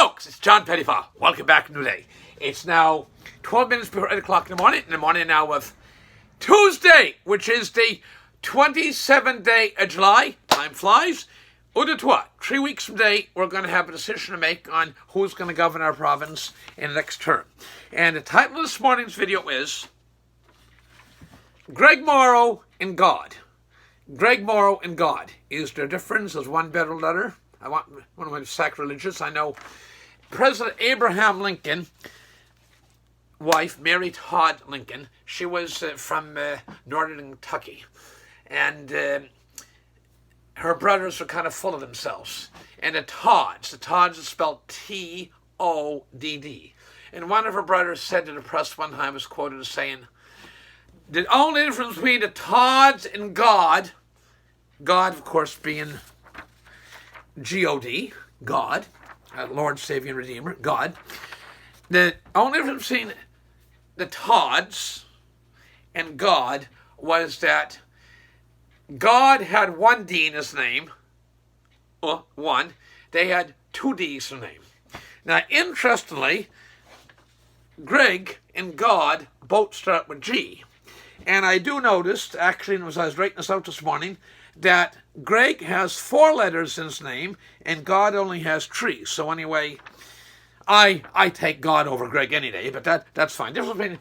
folks, it's John Pettipas. Welcome back to a new day. It's now 12 minutes before 8 o'clock in the morning now of Tuesday, which is the 27th day of July. Time flies. Au toi. 3 weeks from today, we're going to have a decision to make on who's going to govern our province in the next term. And the title of this morning's video is Greg Morrow and God. Greg Morrow and God. Is there a difference? Is one better than the other? I want one of my sacrilegious. I know President Abraham Lincoln, wife Mary Todd Lincoln, she was from northern Kentucky, and her brothers were kind of full of themselves. And the Todds is spelled T-O-D-D. And one of her brothers said to the press one time, was quoted as saying, the only difference between the Todds and God, God of course being G-O-D, God, Lord, Savior, and Redeemer, God. The only difference between the Todds and God was that God had one D in his name, one. They had two D's in their name. Now, interestingly, Greg and God both start with G. And I do notice, actually, as I was writing this out this morning, that Greg has 4 letters in his name and God only has 3. So anyway, I take God over Greg any day, but that's fine. Difference between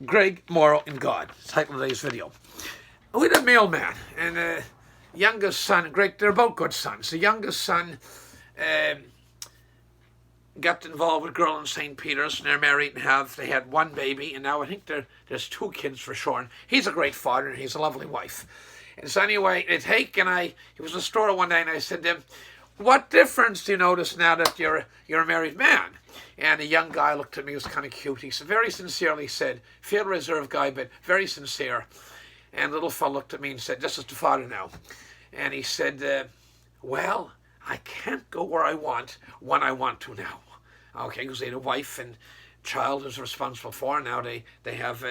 Greg, Morrow, and God. Title of today's video. We had a mailman and the youngest son, Greg, they're both good sons. The youngest son got involved with a girl in St. Peter's, and they're married and they had one baby, and now I think there's 2 kids for sure. And he's a great father and he's a lovely wife. And so anyway, he was in the store one day and I said to him, what difference do you notice now that you're a married man? And a young guy looked at me, he was kind of cute. He said, very sincerely said, feel reserved guy, but very sincere. And the little fellow looked at me and said, this is the father now. And he said, well, I can't go where I want when I want to now. Okay, because they had a wife and child is responsible for, and now they have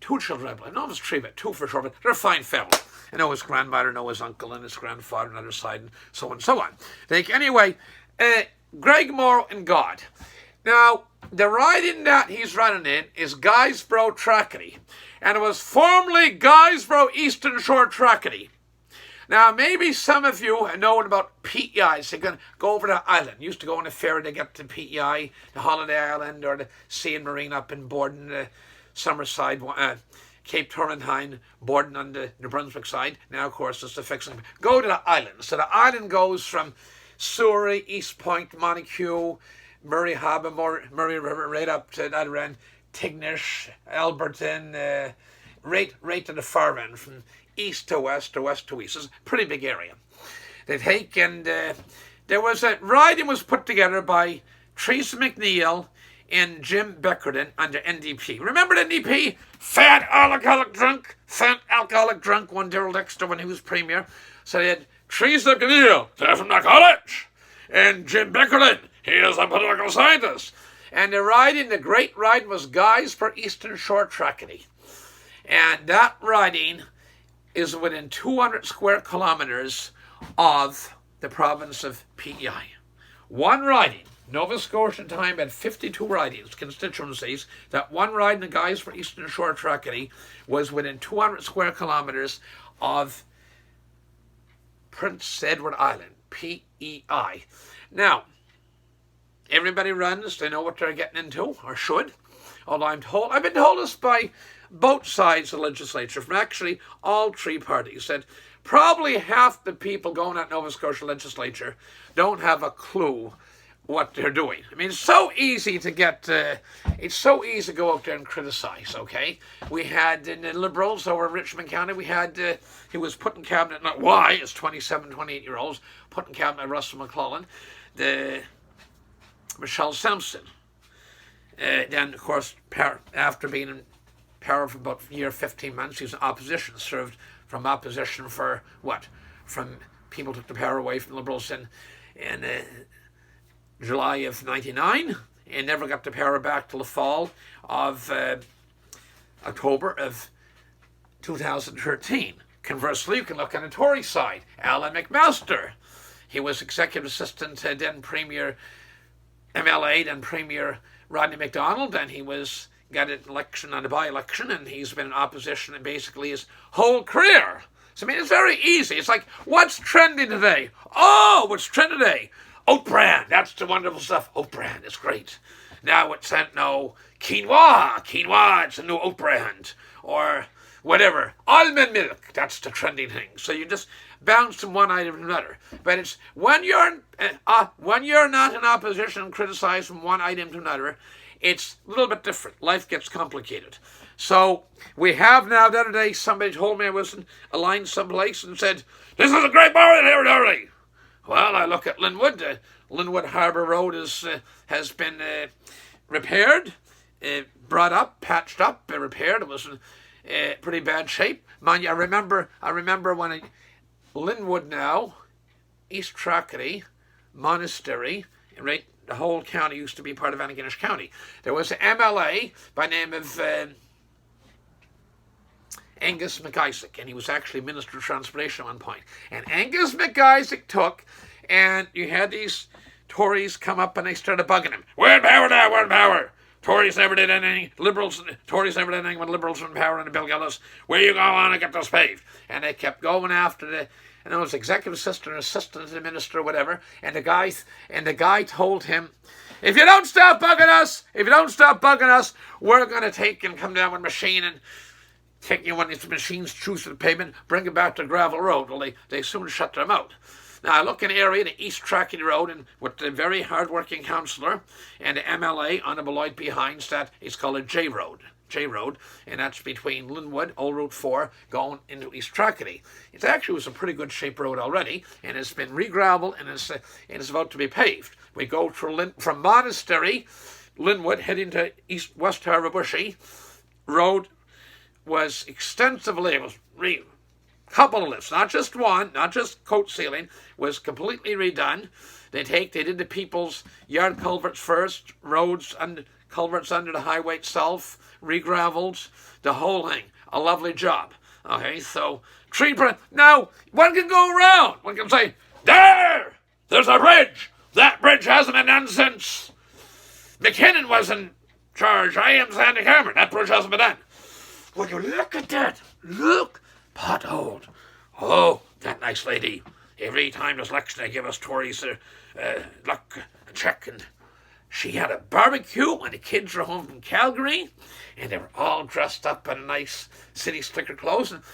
2 children, I believe. No, it was 3, but 2 for sure, but they're a fine family. I know his grandmother, I know his uncle and his grandfather on the other side, and so on and so on. Anyway, Greg Morrow and God. Now, the riding that he's running in is Guysborough Trackety, and it was formerly Guysborough Eastern Shore Trackety. Now, maybe some of you know about PEIs. They're going to go over to Island. Used to go on a ferry to get to PEI, the Holiday Island, or the Sea and Marine up in Borden, Summerside, Cape Torrentine, Borden on the New Brunswick side. Now, of course, it's the fixing. Go to the island. So the island goes from Surrey, East Point, Montague, Murray Harbour, Murray River, right up to that end, Tignish, Alberton, right to the far end, from east to west to east. It's a pretty big area. They take, and there was a riding was put together by Teresa McNeil and Jim Beckerton under NDP. Remember the NDP? Fat alcoholic drunk, one Daryl Dexter when he was premier. So they had Teresa McNeil, they're from the college, and Jim Beckerton, he is a political scientist. And the great riding was Guysborough Eastern Shore Trackety. And that riding is within 200 square kilometers of the province of PEI. One riding. Nova Scotia at the time had 52 ridings, constituencies. That one riding, the guys for Eastern Shore Trackety, was within 200 square kilometers of Prince Edward Island, PEI. Now, everybody runs, they know what they're getting into, or should. Although I've been told this by both sides of the legislature, from actually all 3 parties, that probably half the people going at Nova Scotia legislature don't have a clue what they're doing. I mean, it's so easy to it's so easy to go out there and criticize, okay? We had in the Liberals over in Richmond County, he was put in cabinet, not why, it's 27, 28-year-olds, put in cabinet Russell McClellan, Michelle Sampson. Then, of course, after being in power for about a year, 15 months, he was in opposition, served from opposition for from people took the power away from the Liberals in July of 99 and never got the power back till the fall of October of 2013. Conversely, you can look on the Tory side. Alan McMaster. He was executive assistant to then Premier MLA, then Premier Rodney MacDonald, and he got an election on a by-election, and he's been in opposition in basically his whole career. So, I mean, it's very easy. It's like, what's trending today? Oh, what's trending today? Oat bran. That's the wonderful stuff. Oat bran is great. Now it's quinoa. Quinoa, it's a new oat brand. Or whatever. Almond milk. That's the trending thing. So you just bounce from one item to another. But it's when you're not in opposition and criticize from one item to another, it's a little bit different. Life gets complicated. So we have now, the other day, somebody told me I was in a line someplace and said, "This is a great borrowing here, Dorothy." Well, I look at Linwood. Linwood Harbour Road has been repaired, brought up, patched up, repaired. It was in pretty bad shape. Mind you, I remember when Linwood now, East Tracadie, Monastery, right? The whole county used to be part of Antigonish County. There was an MLA by name of Angus MacIsaac, and he was actually Minister of Transportation at one point. And Angus MacIsaac took, and you had these Tories come up and they started bugging him. "We're in power now, we're in power. Tories never did anything. Tories never did anything when Liberals were in power under Bill Gillis. Where you go on and get this paved?" And they kept going after and it was executive assistant to the minister, or whatever. And the guy told him, if you don't stop bugging us, we're going to take and come down with a machine and take you when these machines choose the pavement, bring it back to gravel road. Well, they soon shut them out. Now, I look in the area, the East Tracadie Road, and with the very hard-working councillor and the MLA, Honourable Lloyd P. Hines, that is called a J Road, and that's between Linwood, Old Route 4, going into East Tracadie. It actually was a pretty good shape road already, and it's been re-gravelled, and it's about to be paved. We go from Monastery, Linwood, heading to West Harbour Bushy. Road was extensively, it was couple of lifts, not just one, not just coat sealing, was completely redone. They did the people's yard culverts first, roads and culverts under the highway itself, re-gravelled, the whole thing. A lovely job. Okay, so now one can go around. One can say, there's a bridge. That bridge hasn't been done since McKinnon was in charge. I am Sandy Cameron. That bridge hasn't been done. Well, you look at that. Look. Auld. Oh, that nice lady. Every time there's election, they give us Tories a check. And she had a barbecue when the kids were home from Calgary, and they were all dressed up in nice city slicker clothes. And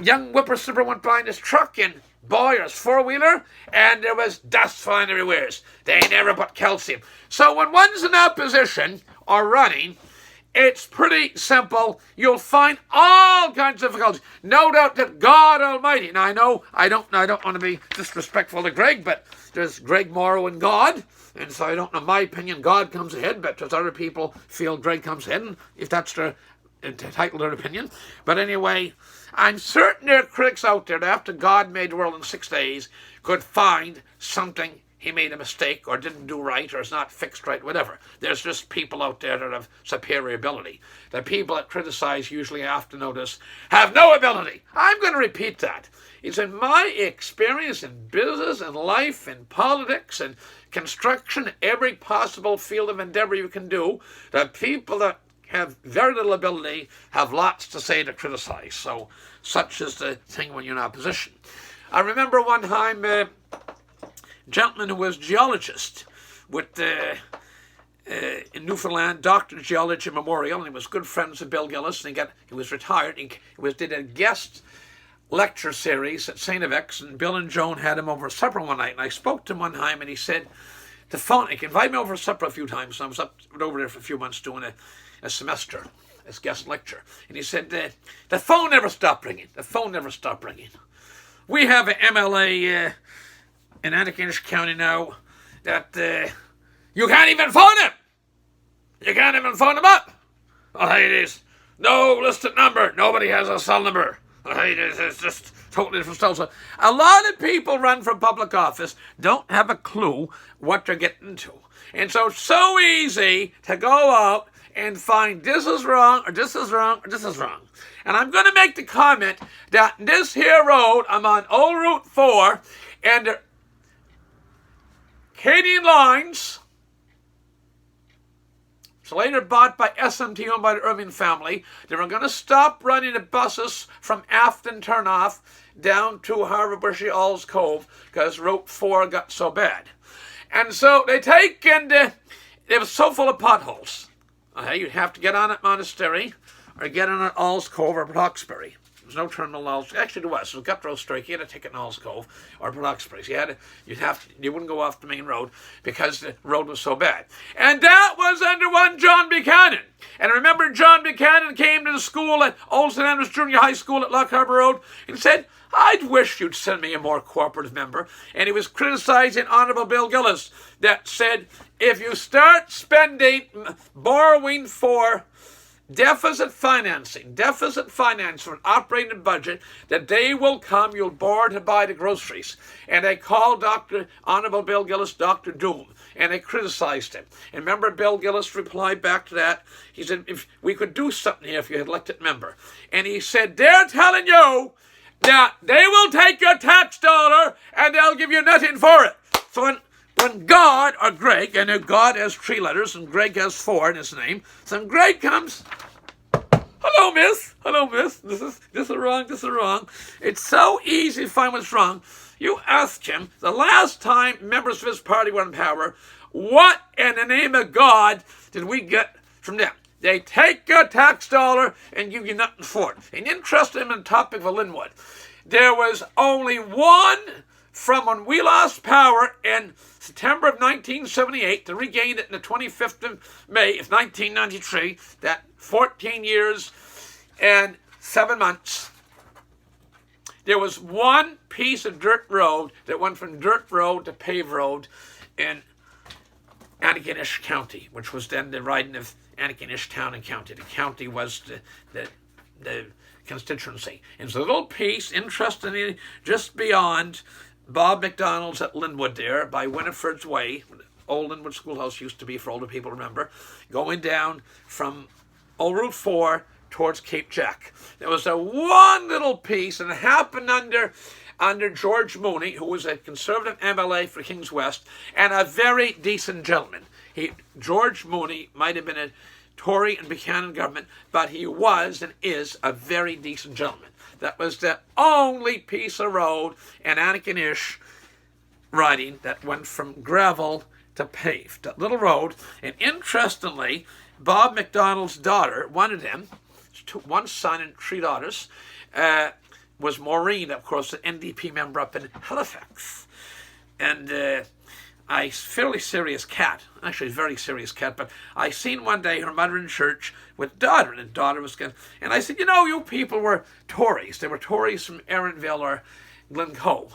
young whippersnapper went by in his truck, and boy, his four-wheeler, and there was dust flying everywhere. They never put calcium. So when one's in opposition or running, it's pretty simple. You'll find all kinds of difficulties. No doubt that God Almighty. Now I don't want to be disrespectful to Greg, but there's Greg Morrow and God, and so I don't know. My opinion, God comes ahead, but there's other people feel Greg comes ahead, and if that's their title, their opinion. But anyway, I'm certain there are critics out there that after God made the world in 6 days could find something he made a mistake or didn't do right or is not fixed right, whatever. There's just people out there that have superior ability. The people that criticize usually after notice have no ability. I'm going to repeat that. It's in my experience in business and life and politics and construction, every possible field of endeavor you can do, that people that have very little ability have lots to say to criticize. So such is the thing when you're in opposition. I remember one time gentleman who was geologist with in Newfoundland, Doctor Geology Memorial, and he was good friends with Bill Gillis, and he was retired. He did a guest lecture series at St. Avex, and Bill and Joan had him over supper one night, and I spoke to him one time, and he said, he invited me over for supper a few times, and I was over there for a few months doing a semester, as guest lecture, and he said, the phone never stopped ringing. We have an MLA in Antigonish County now that you can't even phone him. You can't even phone him up. Oh, hey, it is. No listed number. Nobody has a cell number. Oh, hey, it's just totally different stuff. So a lot of people run for public office don't have a clue what they're getting into. And so it's so easy to go out and find this is wrong, or this is wrong, or this is wrong. And I'm going to make the comment that this here road, I'm on Old Route 4, and Canadian lines It's later bought by SMT, owned by the Irving family. They were going to stop running the buses from Afton Turnoff down to Harvard Bushy Auld Cove because Route 4 got so bad. And so they take and it was so full of potholes. Okay, you'd have to get on at Monastery or get on at Auld Cove or Roxbury. There's no terminal Auld. Actually, there was. It was Gut Road Strike. You had to take it in Auld Cove or Roxbury. So you wouldn't go off the main road because the road was so bad. And that was under one John Buchanan. And I remember John Buchanan came to the school at Old St. Andrews Junior High School at Loch Harbour Road and said, I'd wish you'd send me a more cooperative member. And he was criticizing Honourable Bill Gillis that said, if you start borrowing for deficit financing for an operating budget, the day will come you'll borrow to buy the groceries. And they called Honourable Bill Gillis Dr. Doom, and they criticized him. And remember, Bill Gillis replied back to that. He said, if we could do something here if you had elected member. And he said, they're telling you that they will take your tax dollar and they'll give you nothing for it. So when God, or Greg, I know God has 3 letters and Greg has 4 in his name. So when Greg comes, hello, miss, this is wrong. It's so easy to find what's wrong. You ask him, the last time members of his party were in power, what in the name of God did we get from them? They take your tax dollar and give you nothing for it. And interested in the topic of Linwood, there was only one from when we lost power in September of 1978 to regain it in the 25th of May of 1993, that 14 years and 7 months. There was one piece of dirt road that went from dirt road to paved road in Antigonish County, which was then the riding of Antigonish Town and County. The county was the constituency. And it's a little piece, interestingly, just beyond Bob McDonald's at Linwood there, by Winifred's Way, old Linwood Schoolhouse used to be, for older people remember, going down from Old Route 4 towards Cape Jack. There was a one little piece, and it happened under George Mooney, who was a Conservative MLA for Kings West, and a very decent gentleman. George Mooney might have been a Tory and Buchanan government, but he was and is a very decent gentleman. That was the only piece of road in Antigonish riding that went from gravel to paved. That little road, and interestingly, Bob McDonald's daughter, one of them, one son and 3 daughters, was Maureen, of course, an NDP member up in Halifax. And a fairly serious cat, actually a very serious cat, but I seen one day her mother in church with daughter, and daughter was going, and I said, you people were Tories. They were Tories from Erinville or Glencoe,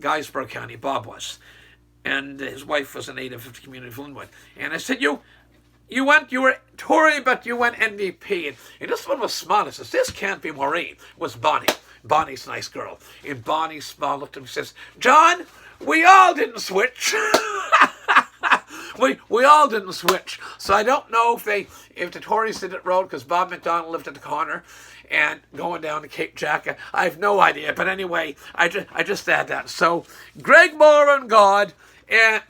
Guysborough County, Bob was. And his wife was a native of the community of Linwood. And I said, you were Tory, but you went NDP. And this one was small. It says, this can't be Maureen. It was Bonnie. Bonnie's a nice girl. And Bonnie smiled, looked at him and says, John, we all didn't switch. we all didn't switch. So I don't know if the Tories did it road because Bob McDonald lived at the corner and going down to Cape Jack. I have no idea. But anyway, I just add that. So Greg Morrow and God, and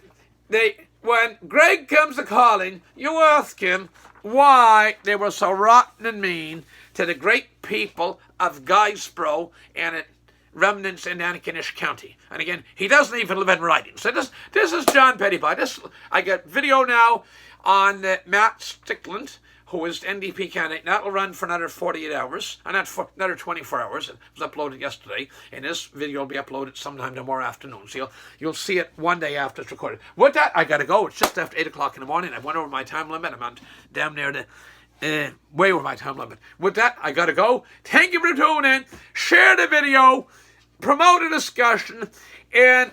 when Greg comes to calling, you ask him why they were so rotten and mean to the great people of Guysborough and remnants in Antigonish County. And again, he doesn't even live in writing. So this is John Pettipas. I got video now on Matt Stickland, who is the NDP candidate. And that will run for another 48 hours, not for another 24 hours. It was uploaded yesterday, and this video will be uploaded sometime tomorrow afternoon. So you'll see it one day after it's recorded. With that, I got to go. It's just after 8 o'clock in the morning. I went over my time limit. I'm on damn near the way over my time limit. With that, I got to go. Thank you for tuning in. Share the video. Promote a discussion. And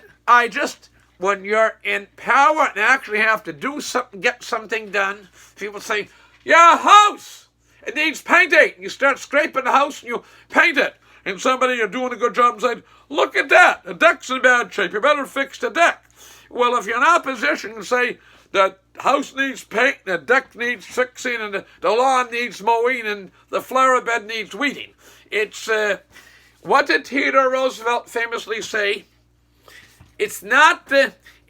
when you're in power and actually have to do something, get something done, people say, your house, it needs painting. You start scraping the house and you paint it. And somebody, you're doing a good job, and say, look at that. The deck's in bad shape. You better fix the deck. Well, if you're in opposition and say, the house needs paint, the deck needs fixing, and the lawn needs mowing, and the flower bed needs weeding. It's, what did Theodore Roosevelt famously say? It's not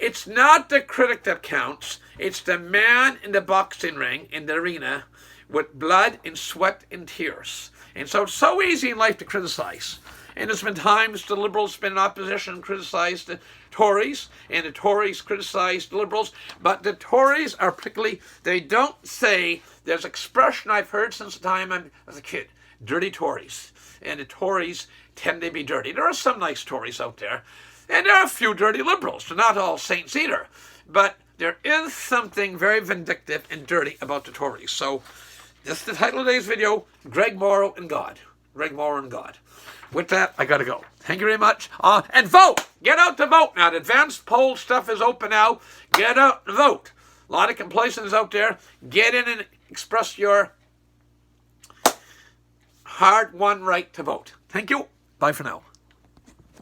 It's not the critic that counts. It's the man in the boxing ring, in the arena, with blood and sweat and tears. And so it's so easy in life to criticize. And there's been times the Liberals been in opposition and criticized the Tories, and the Tories criticized the Liberals. But the Tories are particularly, they don't say, there's expression I've heard since the time I was a kid, dirty Tories. And the Tories tend to be dirty. There are some nice Tories out there, and there are a few dirty Liberals. They're not all saints either. But there is something very vindictive and dirty about the Tories. So this is the title of today's video, Greg Morrow and God. Greg Morrow and God. With that, I got to go. Thank you very much. And vote! Get out to vote now. The advanced poll stuff is open now. Get out and vote. A lot of complacents out there. Get in and express your hard-won right to vote. Thank you. Bye for now.